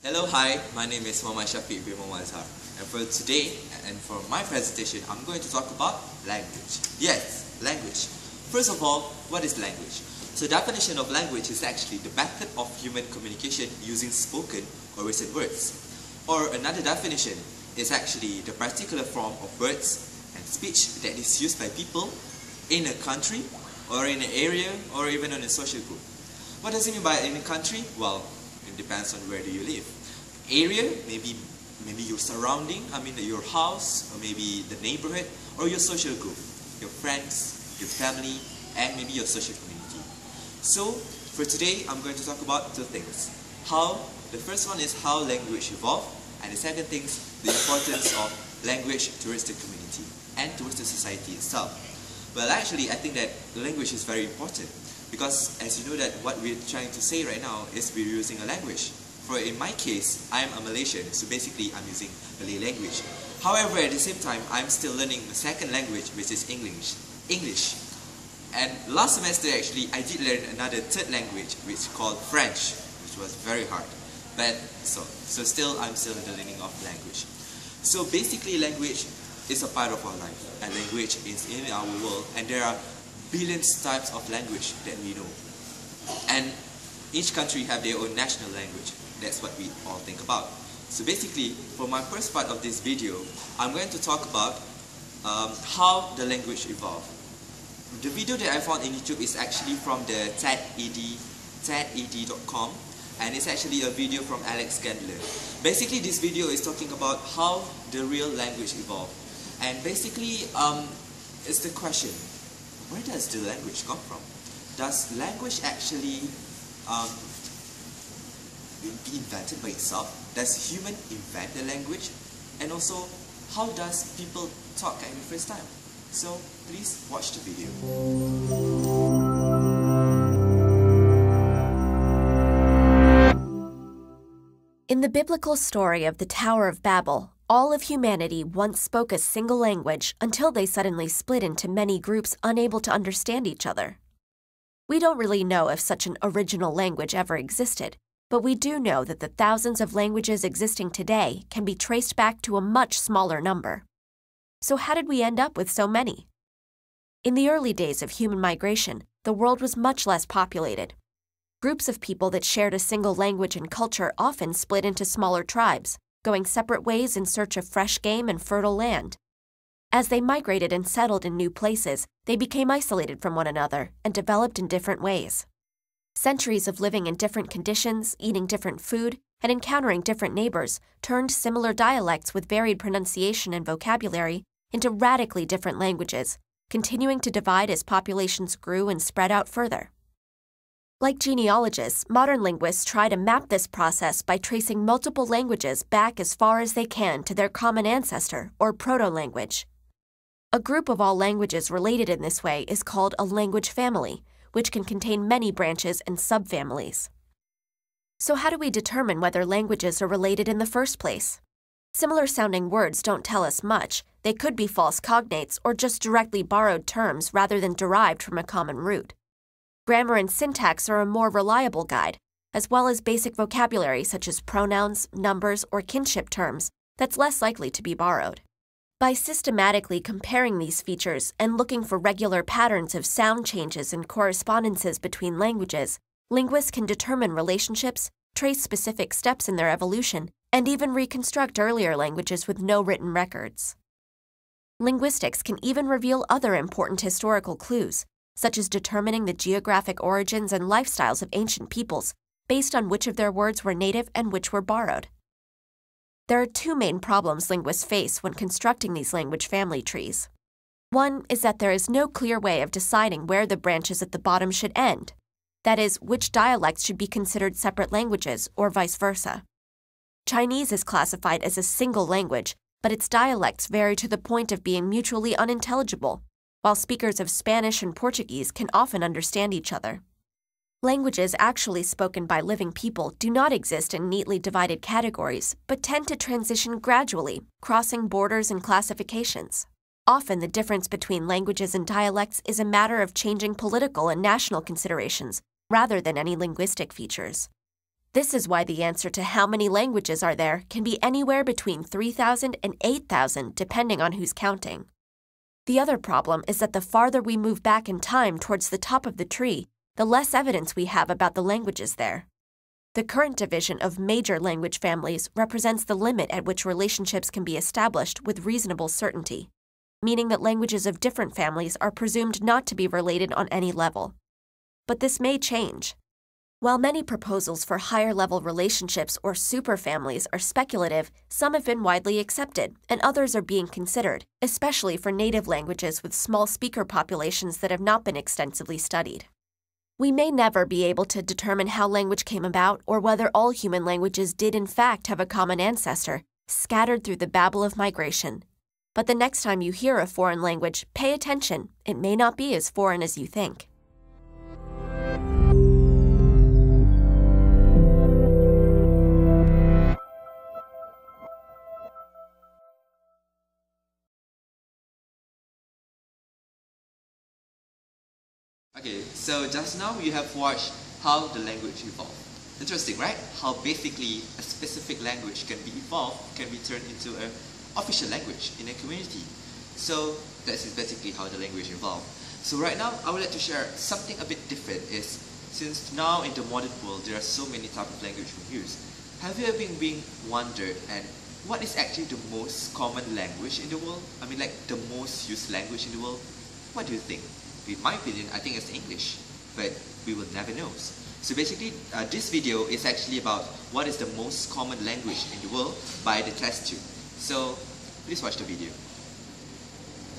Hello, hi, my name is Muhammad Shafiq bin Muhammad Azhar, and for today and for my presentation, I'm going to talk about language. Yes, language. First of all, what is language? So definition of language is actually the method of human communication using spoken or written words. Or another definition is actually the particular form of words and speech that is used by people in a country or in an area or even in a social group. What does it mean by in a country? Well, it depends on where do you live. Area, maybe your surrounding, your house, or maybe the neighborhood, or your social group, your friends, your family, and maybe your social community. So, for today, I'm going to talk about two things. The first one is how language evolved, and the second thing is the importance of language towards the community and towards the society itself. Well, actually, I think that language is very important because, as you know, that what we're trying to say right now is we're using a language. For in my case, I'm a Malaysian, so basically I'm using Malay language. However, at the same time, I'm still learning the second language, which is English. And last semester, actually, I did learn another third language, which is called French, which was very hard. But I'm still in the learning of language. So basically, language is a part of our life, and language is in our world, and there are billions types of language that we know. And each country have their own national language. That's what we all think about. So basically, for my first part of this video, I'm going to talk about how the language evolved. The video that I found in YouTube is actually from the TED.com, and it's actually a video from Alex Gandler. Basically, this video is talking about how the real language evolved. And basically, it's the question, where does the language come from? Does language actually be invented by itself? Does human invent the language? And also, how does people talk at the first time? So, please watch the video. In the biblical story of the Tower of Babel, all of humanity once spoke a single language until they suddenly split into many groups unable to understand each other. We don't really know if such an original language ever existed, but we do know that the thousands of languages existing today can be traced back to a much smaller number. So how did we end up with so many? In the early days of human migration, the world was much less populated. Groups of people that shared a single language and culture often split into smaller tribes, going separate ways in search of fresh game and fertile land. As they migrated and settled in new places, they became isolated from one another and developed in different ways. Centuries of living in different conditions, eating different food, and encountering different neighbors turned similar dialects with varied pronunciation and vocabulary into radically different languages, continuing to divide as populations grew and spread out further. Like genealogists, modern linguists try to map this process by tracing multiple languages back as far as they can to their common ancestor, or proto-language. A group of all languages related in this way is called a language family, which can contain many branches and subfamilies. So how do we determine whether languages are related in the first place? Similar-sounding words don't tell us much. They could be false cognates or just directly borrowed terms rather than derived from a common root. Grammar and syntax are a more reliable guide, as well as basic vocabulary such as pronouns, numbers, or kinship terms that's less likely to be borrowed. By systematically comparing these features and looking for regular patterns of sound changes and correspondences between languages, linguists can determine relationships, trace specific steps in their evolution, and even reconstruct earlier languages with no written records. Linguistics can even reveal other important historical clues, such as determining the geographic origins and lifestyles of ancient peoples based on which of their words were native and which were borrowed. There are two main problems linguists face when constructing these language family trees. One is that there is no clear way of deciding where the branches at the bottom should end, that is, which dialects should be considered separate languages, or vice versa. Chinese is classified as a single language, but its dialects vary to the point of being mutually unintelligible, while speakers of Spanish and Portuguese can often understand each other. Languages actually spoken by living people do not exist in neatly divided categories, but tend to transition gradually, crossing borders and classifications. Often the difference between languages and dialects is a matter of changing political and national considerations, rather than any linguistic features. This is why the answer to how many languages are there can be anywhere between 3,000 and 8,000 depending on who's counting. The other problem is that the farther we move back in time towards the top of the tree, the less evidence we have about the languages there. The current division of major language families represents the limit at which relationships can be established with reasonable certainty, meaning that languages of different families are presumed not to be related on any level. But this may change. While many proposals for higher-level relationships or superfamilies are speculative, some have been widely accepted, and others are being considered, especially for native languages with small speaker populations that have not been extensively studied. We may never be able to determine how language came about or whether all human languages did in fact have a common ancestor, scattered through the babble of migration. But the next time you hear a foreign language, pay attention. It may not be as foreign as you think. Okay, so just now you have watched how the language evolved. Interesting, right? How basically a specific language can be evolved, can be turned into an official language in a community. So that is basically how the language evolved. So right now, I would like to share something a bit different is, since now in the modern world, there are so many types of language we use. Have you ever been wondered and what is actually the most common language in the world? I mean like the most used language in the world? What do you think? In my opinion, I think it's English, but we will never know. So basically, this video is actually about what is the most common language in the world by the test tube. So please watch the video.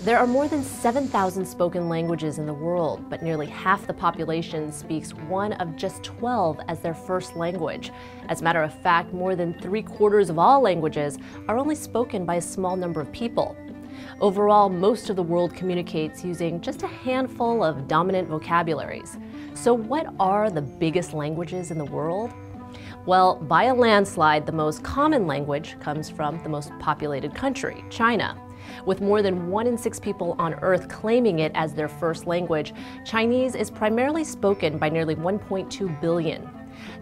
There are more than 7,000 spoken languages in the world, but nearly half the population speaks one of just 12 as their first language. As a matter of fact, more than 3/4 of all languages are only spoken by a small number of people. Overall, most of the world communicates using just a handful of dominant vocabularies. So what are the biggest languages in the world? Well, by a landslide, the most common language comes from the most populated country, China. With more than 1 in 6 people on Earth claiming it as their first language, Chinese is primarily spoken by nearly 1.2 billion.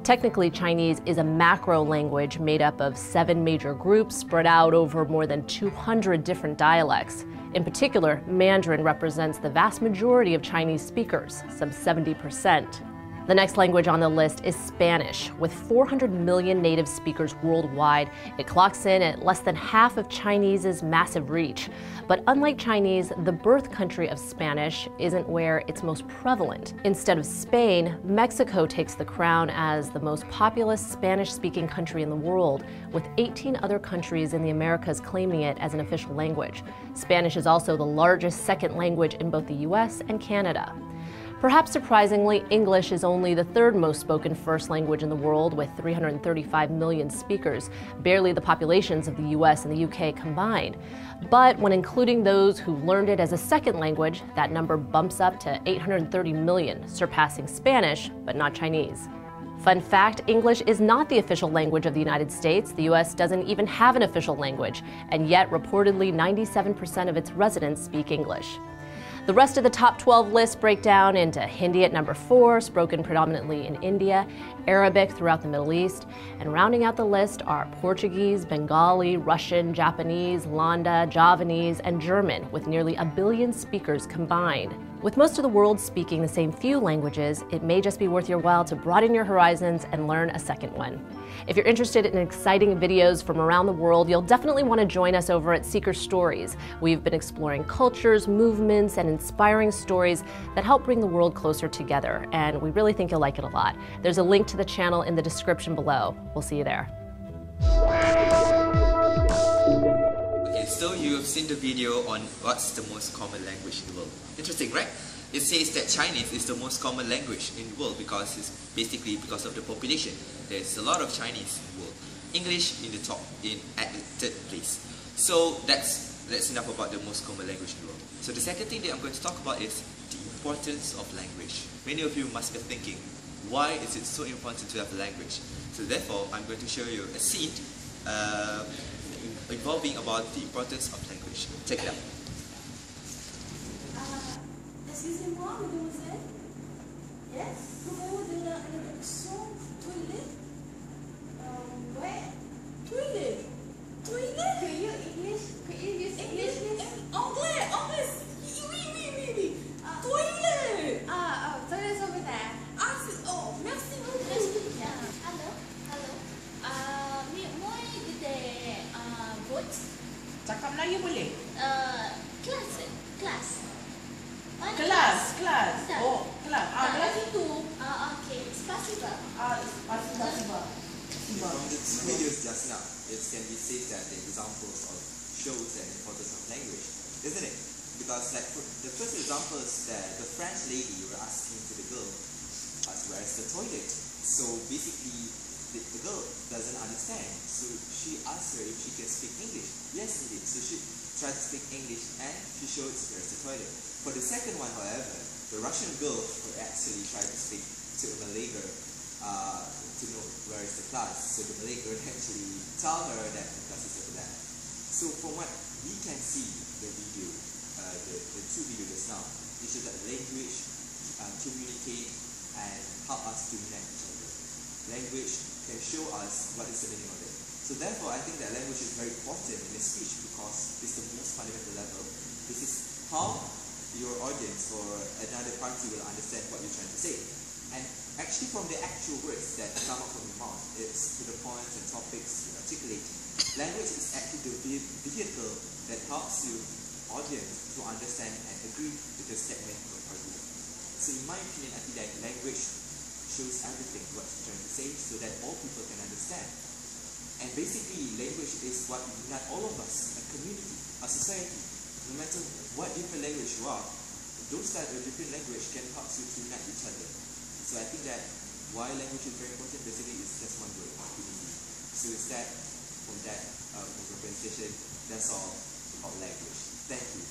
Technically, Chinese is a macro language made up of 7 major groups spread out over more than 200 different dialects. In particular, Mandarin represents the vast majority of Chinese speakers, some 70%. The next language on the list is Spanish. With 400 million native speakers worldwide, it clocks in at less than half of Chinese's massive reach. But unlike Chinese, the birth country of Spanish isn't where it's most prevalent. Instead of Spain, Mexico takes the crown as the most populous Spanish-speaking country in the world, with 18 other countries in the Americas claiming it as an official language. Spanish is also the largest second language in both the US and Canada. Perhaps surprisingly, English is only the 3rd most spoken first language in the world with 335 million speakers, barely the populations of the US and the UK combined. But when including those who learned it as a second language, that number bumps up to 830 million, surpassing Spanish, but not Chinese. Fun fact, English is not the official language of the United States. The US doesn't even have an official language, and yet reportedly 97% of its residents speak English. The rest of the top 12 lists break down into Hindi at number 4, spoken predominantly in India, Arabic throughout the Middle East, and rounding out the list are Portuguese, Bengali, Russian, Japanese, Landa, Javanese, and German, with nearly 1 billion speakers combined. With most of the world speaking the same few languages, it may just be worth your while to broaden your horizons and learn a second one. If you're interested in exciting videos from around the world, you'll definitely want to join us over at Seeker Stories. We've been exploring cultures, movements, and inspiring stories that help bring the world closer together, and we really think you'll like it a lot. There's a link to the channel in the description below. We'll see you there. Okay, so you have seen the video on what's the most common language in the world. Interesting, right? It says that Chinese is the most common language in the world because it's basically because of the population. There's a lot of Chinese in the world. English in the top, at the 3rd place. So that's enough about the most common language in the world. So the second thing that I'm going to talk about is the importance of language. Many of you must be thinking, why is it so important to have a language? So therefore, I'm going to show you a scene involving about the importance of language. Check it out. Excusez-moi, mademoiselle. Yes? Pouvez-vous donner une introduction? Oui. examples of shows and importance of language, isn't it? Because like the first example is that the French lady were asking to the girl, where is the toilet? So basically, the girl doesn't understand. So she asked her if she can speak English. Yes, indeed. So she tried to speak English and she showed where's the toilet. For the second one, however, the Russian girl actually tried to speak to a Malay girl to know where is the class. So the Malay girl actually told her that the class is over there. So from what we can see, the video, the two videos just now, it shows that language communicate and help us to connect each other. Language can show us what is the meaning of it. So therefore, I think that language is very important in a speech because it's the most fundamental level. This is how your audience or another party will understand what you're trying to say. And actually from the actual words that come out from your mouth, it's to the points and topics you articulate. Language is actually the vehicle that helps you, audience, to understand and agree with the statement of argument. So in my opinion, I think that language shows everything what you're trying to say so that all people can understand. And basically, language is what unites all of us, a community, a society. No matter what different language you are, those type of different language can help you to unite each other. So I think that why language is very important basically is just one word, unity. So it's that, from that presentation, that's all about language. Thank you.